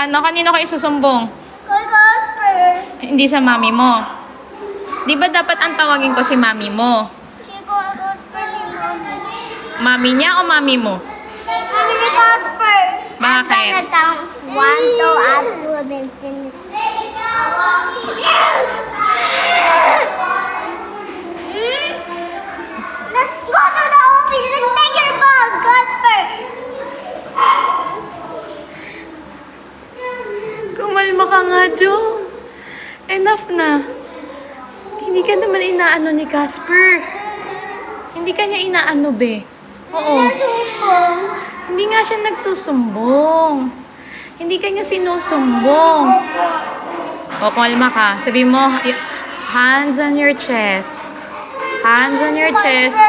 Ano? Kanino kayo susumbong? Kay Casper. Hindi sa mami mo. Di ba dapat ang tawagin ko si mami mo? Si Casper ni Mami. Mami niya o mami mo? Mami ni Casper. Bakit? I'm gonna count 1, 2, up to infinity. Go to the office and take your bag, Casper. Kumalma ka nga, Jo. Enough na. Hindi ka naman inaano ni Casper. Hindi ka niya inaano, be. Oo. Nasumbong. Hindi nga siya nagsusumbong. Hindi ka niya sinusumbong. O, kumalma ka. Sabi mo, hands on your chest. Hands on your chest.